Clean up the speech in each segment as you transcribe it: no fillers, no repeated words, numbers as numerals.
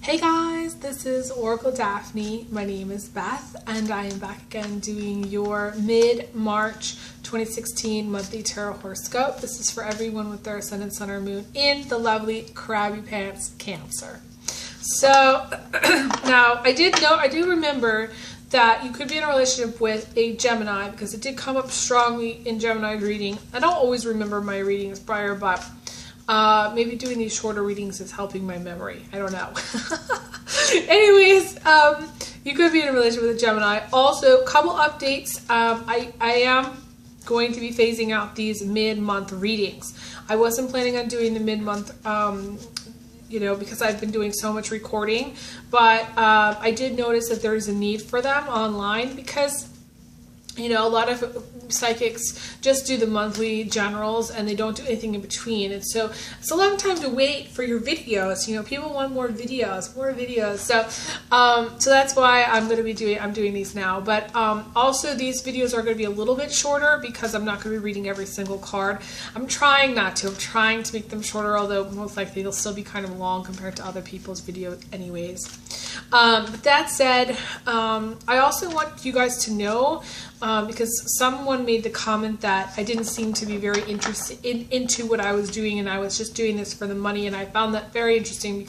Hey guys, this is Oracle Daphne. My name is Beth and I am back again doing your mid-March 2016 monthly tarot horoscope. This is for everyone with their ascendant, sun, or moon in the lovely Krabby Pants Cancer. So now I do remember that you could be in a relationship with a Gemini because it did come up strongly in Gemini reading. I don't always remember my readings prior, but maybe doing these shorter readings is helping my memory. I don't know. Anyways, you could be in a relationship with a Gemini. Also, couple updates. I am going to be phasing out these mid-month readings. I wasn't planning on doing the mid-month, because I've been doing so much recording, but I did notice that there is a need for them online because a lot of psychics just do the monthly generals and they don't do anything in between. And so it's a long time to wait for your videos. People want more videos. So that's why I'm doing these now. But also these videos are going to be a little bit shorter because I'm not going to be reading every single card. I'm trying not to. I'm trying to make them shorter, although most likely they'll still be kind of long compared to other people's videos anyways. But that said, I also want you guys to know, because someone made the comment that I didn't seem to be very interested into what I was doing and I was just doing this for the money, and I found that very interesting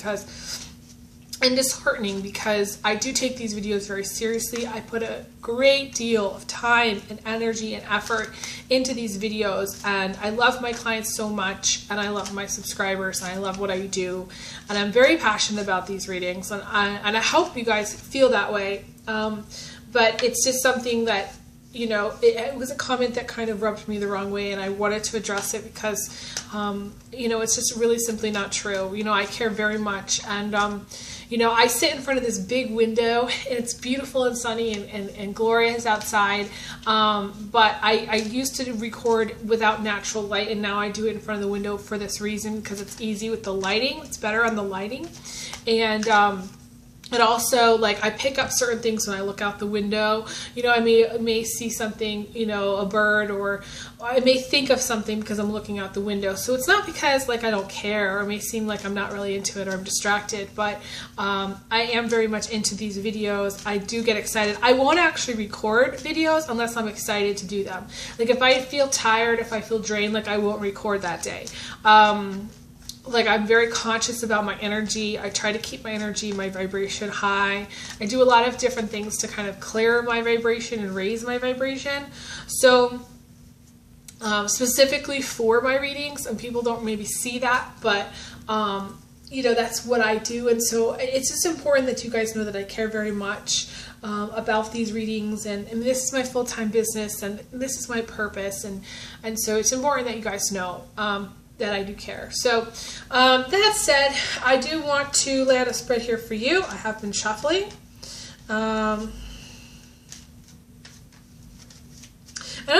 and disheartening because I do take these videos very seriously. I put a great deal of time and energy and effort into these videos, and I love my clients so much, and I love my subscribers, and I love what I do, and I'm very passionate about these readings, and I hope you guys feel that way. But it's just something that it was a comment that kind of rubbed me the wrong way, and I wanted to address it because, it's just really simply not true. I care very much, and, I sit in front of this big window, and it's beautiful and sunny and glorious outside, but I used to record without natural light, and now I do it in front of the window for this reason, because it's easy with the lighting. It's better on the lighting, and also, I pick up certain things when I look out the window. I may see something, a bird, or I may think of something because I'm looking out the window. So it's not because, I don't care, or it may seem like I'm not really into it or I'm distracted, but I am very much into these videos. I do get excited. I won't actually record videos unless I'm excited to do them. If I feel tired, if I feel drained, I won't record that day. I'm very conscious about my energy. I try to keep my energy, my vibration high. I do a lot of different things to kind of clear my vibration and raise my vibration. So specifically for my readings, and people don't maybe see that, but that's what I do. And so it's just important that you guys know that I care very much about these readings, and this is my full-time business, and this is my purpose, and so it's important that you guys know that I do care. So that said, I do want to lay out a spread here for you. I have been shuffling. Another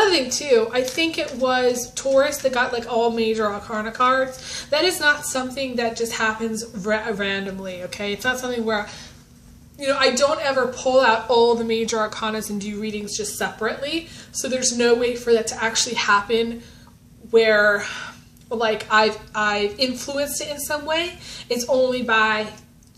thing too, I think it was Taurus that got all major arcana cards. That is not something that just happens randomly, okay? It's not something where I don't ever pull out all the major arcanas and do readings just separately. So there's no way for that to actually happen where I've influenced it in some way. It's only by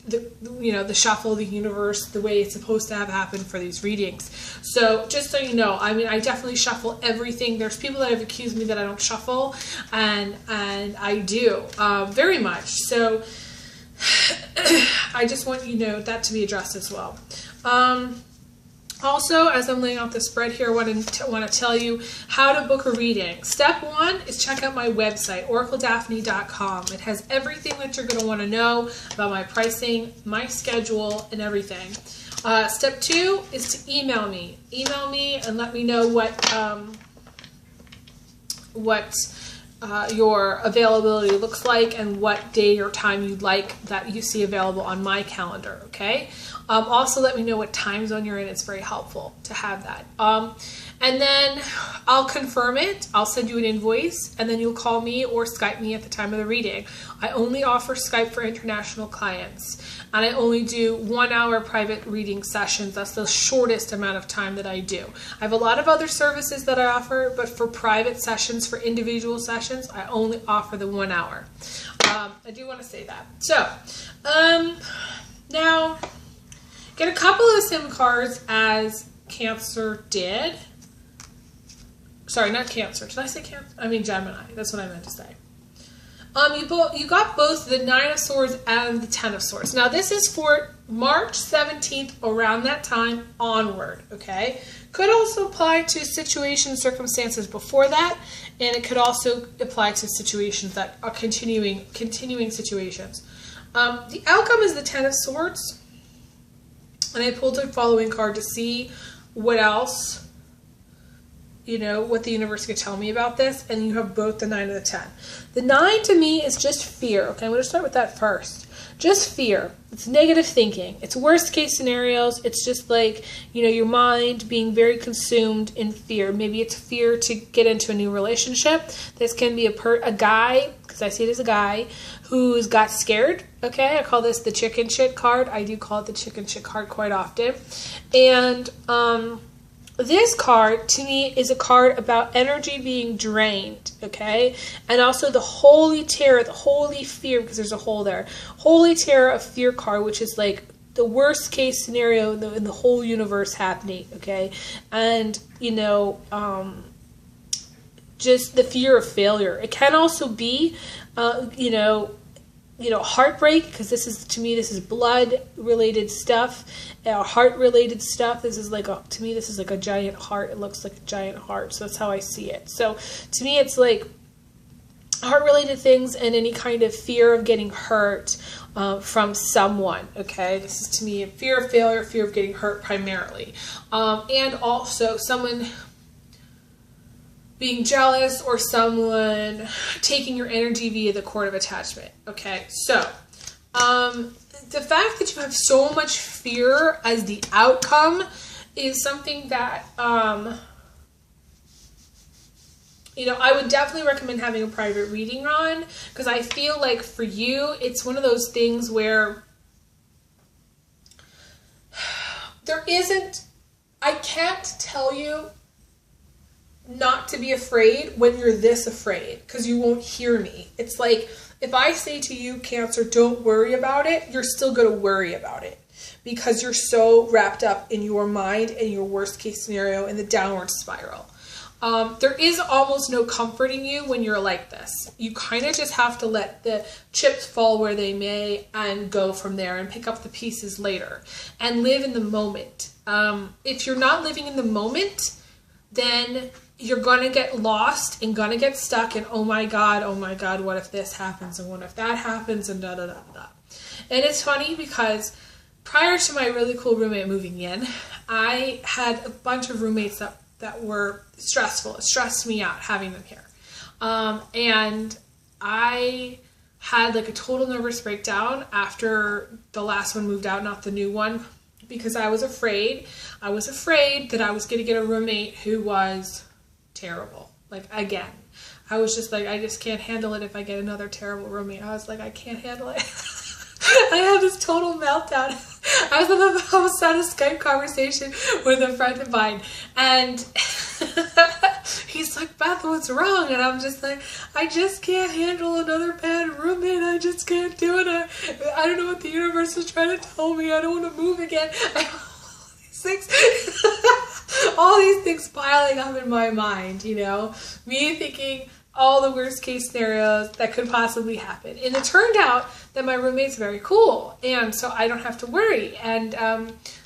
the shuffle, the universe, the way it's supposed to have happened for these readings. So just so you know, I definitely shuffle everything. There's people that have accused me that I don't shuffle, and I do very much. So I just want that to be addressed as well. Also, as I'm laying out the spread here, I want to tell you how to book a reading. Step one is check out my website, oracledaphne.com. It has everything that you're going to want to know about my pricing, my schedule, and everything. Step two is to email me. Email me and let me know what your availability looks like and what day or time you'd like that you see available on my calendar, okay? Also, let me know what time zone you're in. It's very helpful to have that. And then I'll confirm it. I'll send you an invoice, and then you'll call me or Skype me at the time of the reading. I only offer Skype for international clients, and I only do 1 hour private reading sessions. That's the shortest amount of time that I do. I have a lot of other services that I offer, but for private sessions, for individual sessions, I only offer the 1 hour. I do want to say that. So, Get a couple of the same cards as Cancer did. Sorry, not Cancer. Did I say Cancer? I mean Gemini. That's what I meant to say. You got both the Nine of Swords and the Ten of Swords. Now, this is for March 17th, around that time onward, okay? Could also apply to situations, circumstances before that, and it could also apply to situations that are continuing situations. The outcome is the Ten of Swords, and I pulled the following card to see what else, you know, what the universe could tell me about this, and you have both the 9 and the 10. The 9 to me is just fear. Okay, I'm going to start with that first. Just fear. It's negative thinking. It's worst case scenarios. It's just like, you know, your mind being very consumed in fear. Maybe it's fear to get into a new relationship. This can be a guy, because I see it as a guy, who's got scared. Okay, I call this the chicken shit card. I do call it the chicken shit card quite often. And, this card, to me, is a card about energy being drained, okay? And also the holy terror, the holy fear, because there's a hole there. Holy terror of fear card, which is like the worst case scenario in the whole universe happening, okay? And, you know, just the fear of failure. It can also be, you know, heartbreak, because this is, to me, this is blood-related stuff, heart-related stuff. This is like to me, this is like a giant heart. It looks like a giant heart, so that's how I see it. So to me, it's like heart-related things and any kind of fear of getting hurt from someone, okay? This is, to me, a fear of failure, fear of getting hurt primarily. And also someone being jealous or someone taking your energy via the cord of attachment. Okay, so the fact that you have so much fear as the outcome is something that, you know, I would definitely recommend having a private reading on, because I feel like for you, it's one of those things where there isn't, I can't tell you not to be afraid when you're this afraid, because you won't hear me. It's like, if I say to you, Cancer, don't worry about it, you're still going to worry about it, because you're so wrapped up in your mind and your worst case scenario in the downward spiral. There is almost no comforting you when you're like this. You kind of just have to let the chips fall where they may and go from there and pick up the pieces later and live in the moment. If you're not living in the moment, then you're going to get lost and going to get stuck in, oh my God, what if this happens and what if that happens and da da da da. And it's funny because prior to my really cool roommate moving in, I had a bunch of roommates that were stressful. It stressed me out having them here. And I had like a total nervous breakdown after the last one moved out, not the new one, because I was afraid. I was afraid that I was going to get a roommate who was terrible. Like, again, I was just like, I just can't handle it if I get another terrible roommate. I was like, I can't handle it. I had this total meltdown. I was on a Skype conversation with a friend of mine, and he's like, Beth, what's wrong? And I'm just like, I just can't handle another bad roommate. I just can't do it. I don't know what the universe is trying to tell me. I don't want to move again. All these things piling up in my mind, you know, me thinking all the worst case scenarios that could possibly happen. And it turned out that my roommate's very cool, and so I don't have to worry. And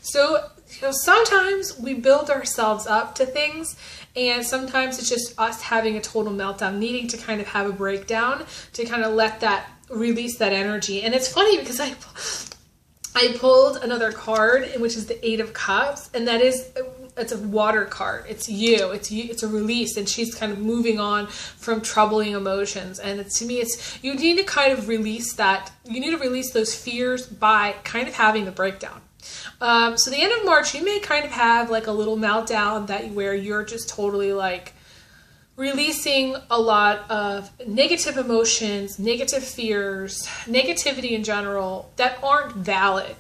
so, you know, sometimes we build ourselves up to things, and sometimes it's just us having a total meltdown, needing to kind of have a breakdown to kind of let that, release that energy. And it's funny because I pulled another card, which is the Eight of Cups, and that is, it's a water card. It's you. It's a release, and she's kind of moving on from troubling emotions. And to me, it's, you need to kind of release that. You need to release those fears by kind of having the breakdown. So the end of March, you may kind of have like a little meltdown where you're just totally like releasing a lot of negative emotions, negative fears, negativity in general that aren't valid.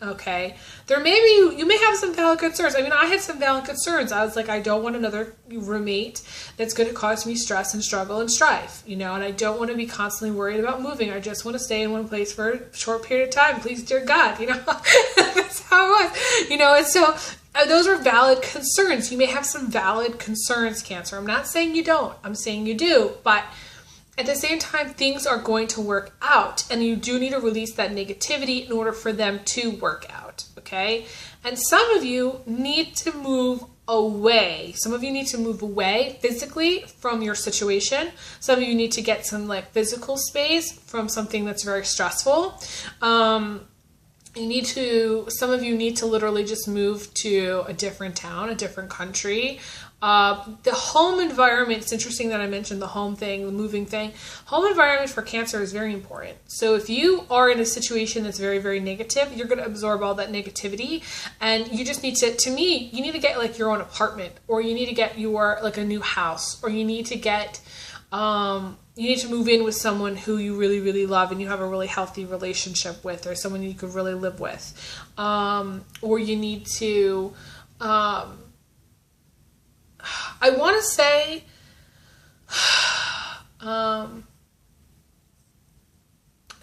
Okay, you may have some valid concerns. I mean, I had some valid concerns. I was like, I don't want another roommate that's going to cause me stress and struggle and strife, and I don't want to be constantly worried about moving. I just want to stay in one place for a short period of time. Please, dear God, that's how it was, and so those are valid concerns. You may have some valid concerns, Cancer. I'm not saying you don't. I'm saying you do, but at the same time, things are going to work out, and you do need to release that negativity in order for them to work out, okay? And some of you need to move away. Some of you need to move away physically from your situation. Some of you need to get some physical space from something that's very stressful. Some of you need to literally just move to a different town, a different country. The home environment, it's interesting that I mentioned the home thing, the moving thing. Home environment for Cancer is very important. So if you are in a situation that's very, very negative, you're going to absorb all that negativity, and you just need to me, you need to get your own apartment, or you need to get your a new house, or you need to get you need to move in with someone who you really, really love and you have a really healthy relationship with, or someone you could really live with. Or you need to I want to say,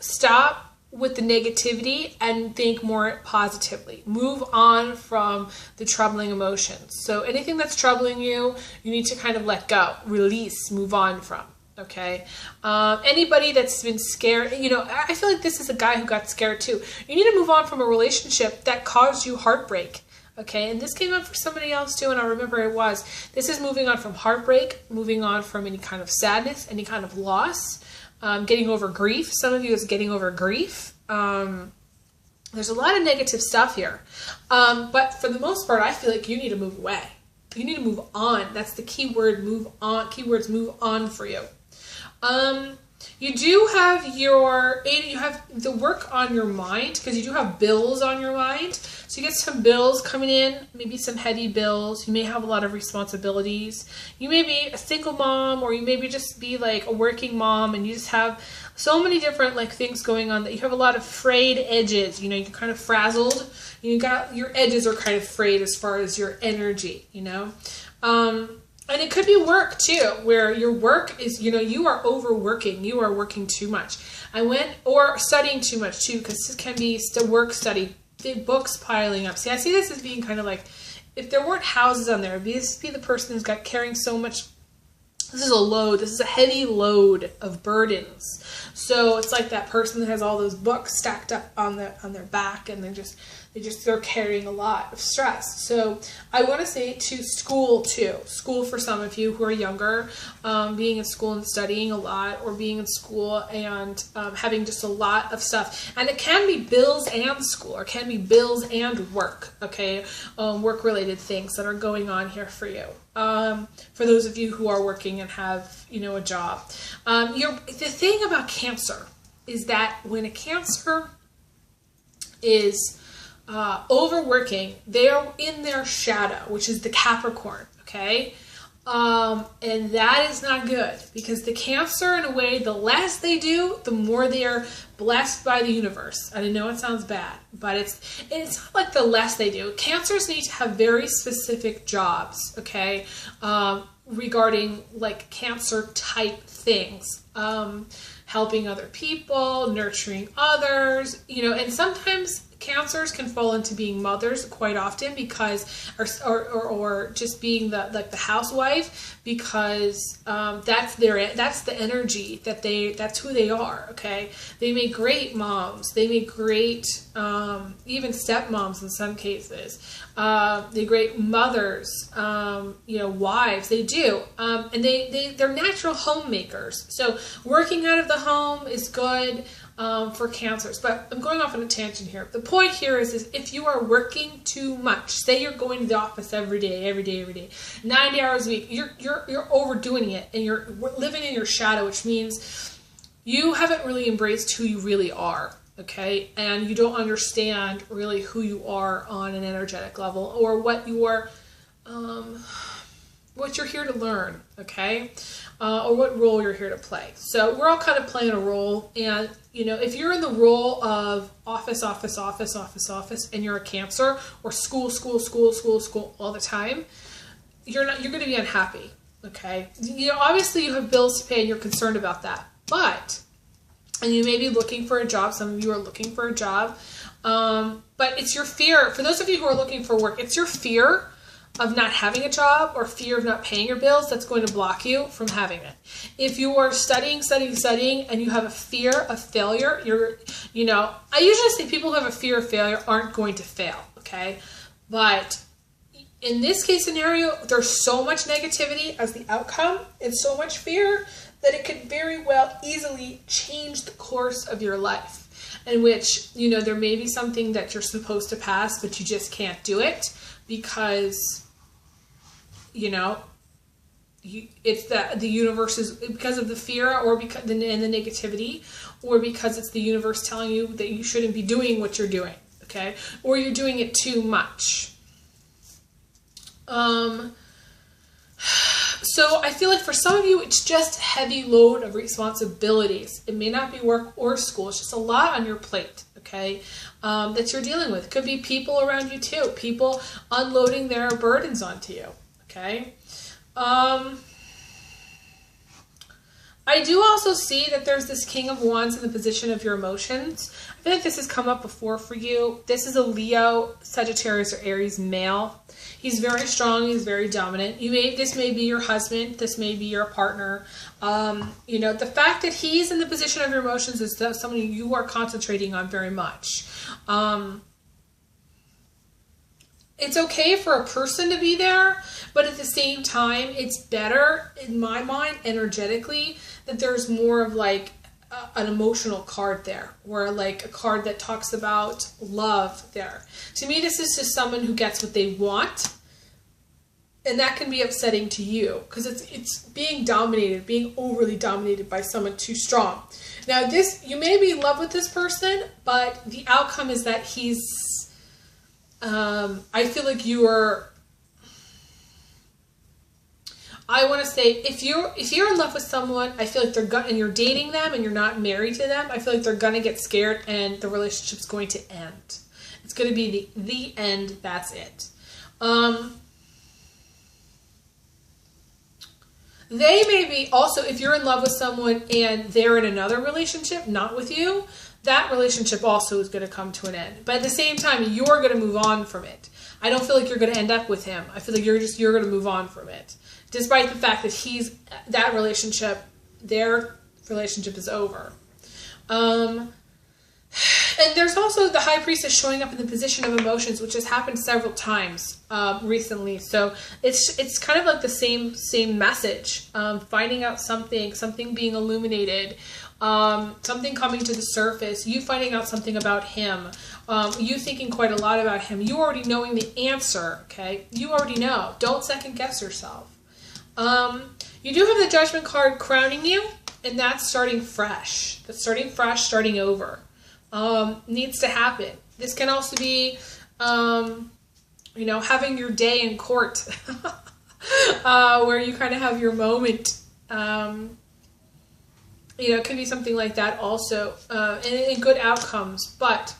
stop with the negativity and think more positively. Move on from the troubling emotions. So anything that's troubling you, you need to kind of let go, release, move on from. Okay. Anybody that's been scared, I feel like this is a guy who got scared too. You need to move on from a relationship that caused you heartbreak. Okay, and this came up for somebody else too, and I remember it was. This is moving on from heartbreak, moving on from any kind of sadness, any kind of loss, getting over grief. Some of you is getting over grief. There's a lot of negative stuff here. But for the most part, I feel like you need to move away. You need to move on. That's the key word, move on. Keywords, move on for you. You do have you have the work on your mind, because you do have bills on your mind. So you get some bills coming in, maybe some heavy bills. You may have a lot of responsibilities. You may be a single mom, or you maybe just be a working mom, and you just have so many different things going on that you have a lot of frayed edges. You're kind of frazzled. Your edges are kind of frayed as far as your energy, And it could be work too, where your work is, you are overworking. You are working too much. Or studying too much too, because this can be work, study, the books piling up. See, I see this as being kind of if there weren't houses on there, this would be the person who's carrying so much. This is a load. This is a heavy load of burdens. So it's like that person that has all those books stacked up on their back, and they're carrying a lot of stress. So I want to say to school too. School for some of you who are younger, being in school and studying a lot, or being in school and having just a lot of stuff. And it can be bills and school, or it can be bills and work. Okay, work-related things that are going on here for you. For those of you who are working and have, a job. The thing about Cancer is that when a Cancer is overworking, they are in their shadow, which is the Capricorn, okay? And that is not good, because the Cancer, in a way, the less they do, the more they are blessed by the universe. I know it sounds bad, but it's not like the less they do. Cancers need to have very specific jobs, okay? Regarding Cancer type things. Helping other people, nurturing others, and sometimes Cancers can fall into being mothers quite often, because, or just being the housewife, because that's the energy that's who they are. Okay, they make great moms. They make great even stepmoms in some cases. They're great mothers. Wives. They do, and they're natural homemakers. So working out of the home is good. For Cancers, but I'm going off on a tangent here. The point here is if you are working too much, say you're going to the office every day, 90 hours a week, you're overdoing it, and you're living in your shadow, which means you haven't really embraced who you really are, okay? And you don't understand really who you are on an energetic level, or what your what you're here to learn, okay? Or what role you're here to play. So we're all kind of playing a role, and if you're in the role of office, and you're a Cancer, or school all the time, you're going to be unhappy, okay? Obviously you have bills to pay and you're concerned about that, and you may be looking for a job. Some of you are looking for a job, but it's your fear. For those of you who are looking for work, it's your fear of not having a job or fear of not paying your bills that's going to block you from having it. If you are studying, and you have a fear of failure, I usually say people who have a fear of failure aren't going to fail, okay? But in this case scenario, there's so much negativity as the outcome and so much fear that it could very well easily change the course of your life, in which, there may be something that you're supposed to pass, but you just can't do it because it's that the universe is because of the fear, or because and the negativity, or because it's the universe telling you that you shouldn't be doing what you're doing, okay? Or you're doing it too much. So I feel like for some of you, it's just a heavy load of responsibilities. It may not be work or school. It's just a lot on your plate, okay, that you're dealing with. It could be people around you too, people unloading their burdens onto you, okay? I do also see that there's this King of Wands in the position of your emotions. I feel like this has come up before for you. This is a Leo, Sagittarius, or Aries male. He's very strong. He's very dominant. This may be your husband. This may be your partner. The fact that he's in the position of your emotions is something you are concentrating on very much. It's okay for a person to be there, but at the same time, it's better, in my mind, energetically, that there's more of like an emotional card there, or like a card that talks about love there. To me, this is just someone who gets what they want, and that can be upsetting to you because it's being overly dominated by someone too strong. Now, you may be in love with this person, but the outcome is that he's I feel like I want to say, if you're in love with someone, I feel like and you're dating them and you're not married to them, I feel like they're gonna get scared and the relationship's going to end. It's going to be the end. That's it. They may be also, if you're in love with someone and they're in another relationship, not with you, that relationship also is going to come to an end. But at the same time, you're going to move on from it. I don't feel like you're going to end up with him. I feel like you're going to move on from it. Despite the fact that their relationship is over. And there's also the High Priestess showing up in the position of emotions, which has happened several times recently. So it's kind of like the same message. Finding out something being illuminated, something coming to the surface, you finding out something about him, you thinking quite a lot about him, you already knowing the answer, okay? You already know. Don't second guess yourself. You do have the Judgment card crowning you, and that's starting fresh. That's starting fresh, starting over. Needs to happen. This can also be, having your day in court, where you kind of have your moment. It could be something like that also, and good outcomes. But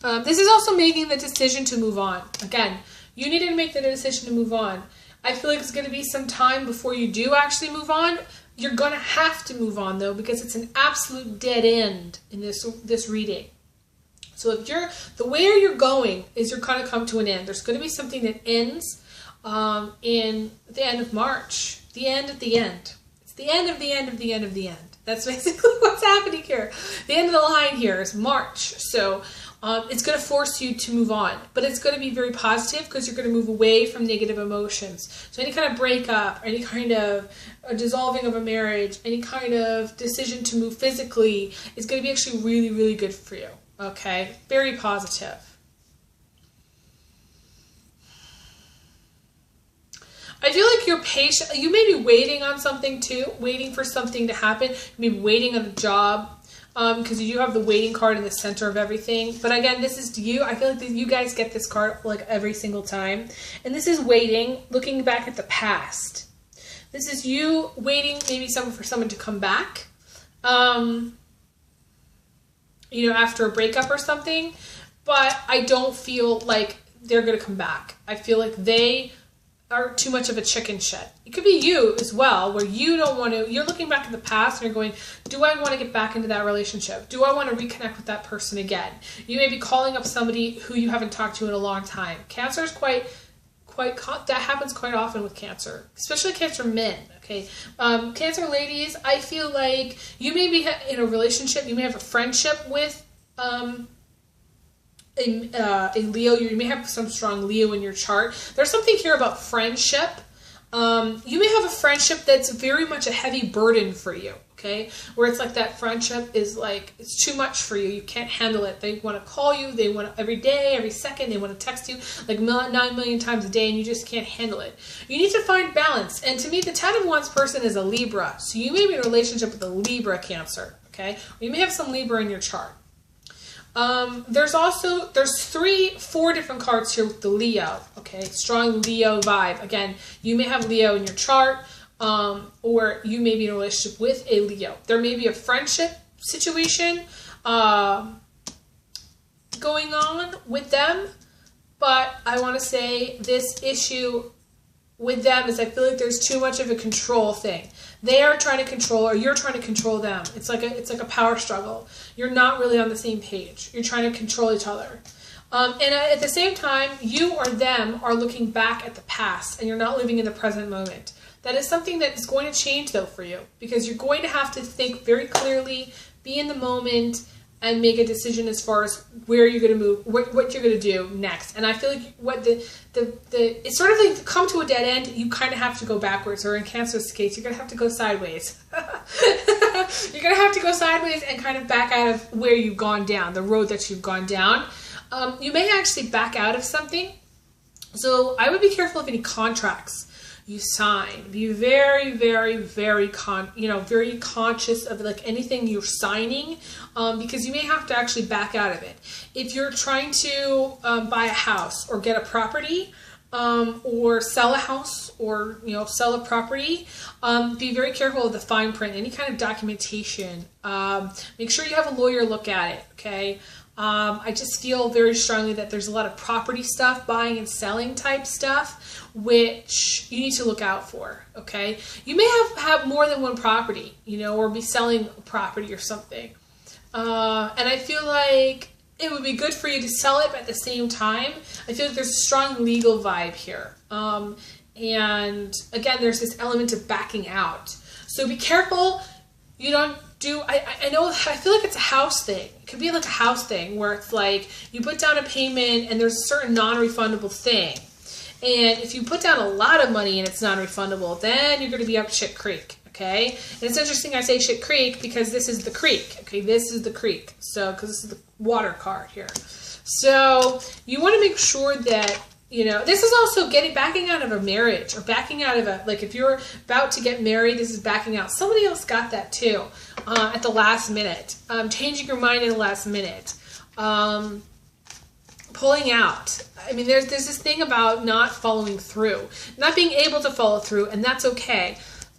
this is also making the decision to move on. Again, you need to make the decision to move on. I feel like it's going to be some time before you do actually move on. You're going to have to move on, though, because it's an absolute dead end in this reading. So if the way you're going is you're going to come to an end. There's going to be something that ends in the end of March. The end at the end. It's the end of the end of the end of the end. That's basically what's happening here. The end of the line here is March. So it's going to force you to move on. But it's going to be very positive because you're going to move away from negative emotions. So any kind of breakup, any kind of a dissolving of a marriage, any kind of decision to move physically is going to be actually really, really good for you. Okay? Very positive. I feel like you're patient. You may be waiting on something too, waiting for something to happen. You may be waiting on a job. because you do have the waiting card in the center of everything. But again, this is you. I feel like you guys get this card like every single time. And this is waiting, looking back at the past. This is you waiting maybe for someone to come back, you know, after a breakup or something. But I don't feel like they're going to come back. I feel like they are too much of a chicken shit. It could be you as well, where you don't want to, you're looking back at the past and you're going, do I want to get back into that relationship? Do I want to reconnect with that person again? You may be calling up somebody who you haven't talked to in a long time. Cancer is that happens quite often with Cancer, especially Cancer men, okay? Cancer ladies, I feel like you may be in a relationship, you may have a friendship with a Leo. You may have some strong Leo in your chart. There's something here about friendship. You may have a friendship that's very much a heavy burden for you, okay? Where it's like that friendship is like, it's too much for you. You can't handle it. They want to call you. They want to, every day, every second, they want to text you like 9 million times a day, and you just can't handle it. You need to find balance. And to me, the 10 of Wands person is a Libra. So you may be in a relationship with a Libra Cancer, okay? Or you may have some Libra in your chart. There's 4 different cards here with the Leo, okay? Strong Leo vibe. Again, you may have Leo in your chart, or you may be in a relationship with a Leo. There may be a friendship situation going on with them, but I want to say this issue with them is I feel like there's too much of a control thing. They are trying to control, or you're trying to control them. It's like a power struggle. You're not really on the same page. You're trying to control each other. And at the same time, you or them are looking back at the past, and you're not living in the present moment. That is something that is going to change, though, for you, because you're going to have to think very clearly, be in the moment, and make a decision as far as where you're going to move, what you're going to do next. And I feel like it's sort of like come to a dead end, you kind of have to go backwards, or in Cancer's case, you're going to have to go sideways. You're going to have to go sideways and kind of back out of where you've gone down, the road that you've gone down. You may actually back out of something. So I would be careful of any contracts you sign. Be very, very, very very conscious of like anything you're signing, because you may have to actually back out of it. If you're trying to buy a house or get a property, or sell a house, or sell a property, be very careful of the fine print, any kind of documentation. Make sure you have a lawyer look at it, okay? I just feel very strongly that there's a lot of property stuff, buying and selling type stuff, which you need to look out for, okay? You may have more than one property, or be selling a property or something. And I feel like it would be good for you to sell it, but at the same time, I feel like there's a strong legal vibe here. And again, there's this element of backing out. So be careful you don't do, I know, I feel like it's a house thing. It could be like a house thing where it's like you put down a payment and there's a certain non-refundable thing. And if you put down a lot of money and it's non-refundable, then you're going to be up shit creek, okay? And it's interesting I say shit creek because this is the creek, okay? This is the creek. So, because this is the water card here. So, you want to make sure that, this is also backing out of a marriage, or backing out of like if you're about to get married, this is backing out. Somebody else got that too, at the last minute. Changing your mind at the last minute. Pulling out. I mean, there's this thing about not following through, not being able to follow through, and that's okay.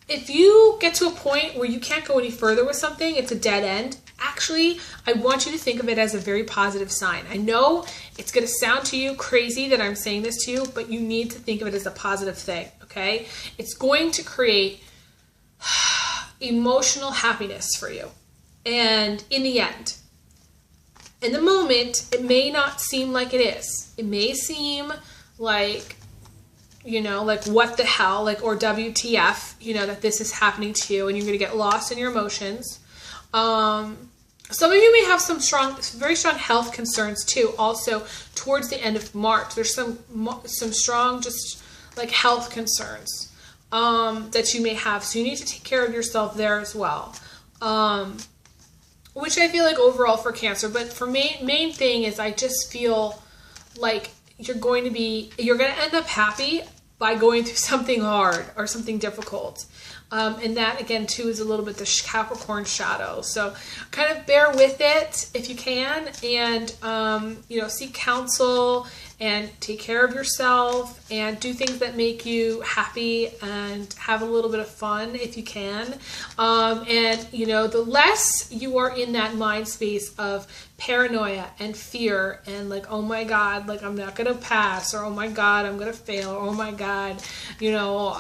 If you get to a point where you can't go any further with something, it's a dead end. Actually, I want you to think of it as a very positive sign. I know it's going to sound to you crazy that I'm saying this to you, but you need to think of it as a positive thing, okay? It's going to create emotional happiness for you. And in the end, in the moment, it may not seem like it is. It may seem like, like what the hell, like, or WTF, that this is happening to you and you're going to get lost in your emotions. Some of you may have some very strong health concerns too. Also, towards the end of March, there's some strong, just like health concerns that you may have. So you need to take care of yourself there as well. Which I feel like overall for Cancer, but for main thing is I just feel like you're going to end up happy by going through something hard or something difficult. And that, again, too, is a little bit the Capricorn shadow. So kind of bear with it if you can, and, you know, seek counsel and take care of yourself and do things that make you happy and have a little bit of fun if you can. And, you know, the less you are in that mind space of paranoia and fear and like, oh my God, like I'm not going to pass, or oh my God, I'm going to fail, or oh my God, you know,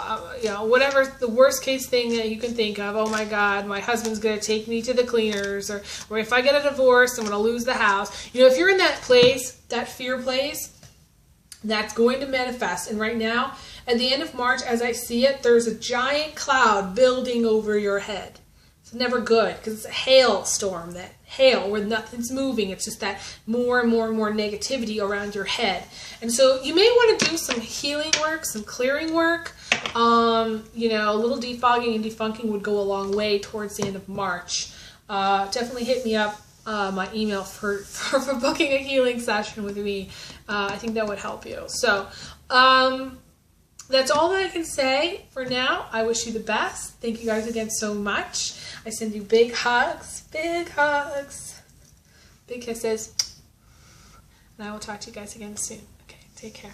whatever the worst case thing that you can think of. Oh my God, my husband's going to take me to the cleaners, or if I get a divorce, I'm going to lose the house. You know, if you're in that place, that fear place, that's going to manifest. And right now, at the end of March, as I see it, there's a giant cloud building over your head. It's never good because it's a hailstorm, that hail where nothing's moving. It's just that more and more and more negativity around your head. And so you may want to do some healing work, some clearing work. You know, a little defogging and defunking would go a long way towards the end of March. Definitely hit me up. My email for booking a healing session with me. I think that would help you. So that's all that I can say for now. I wish you the best. Thank you guys again so much. I send you big hugs, big kisses. And I will talk to you guys again soon. Okay, take care.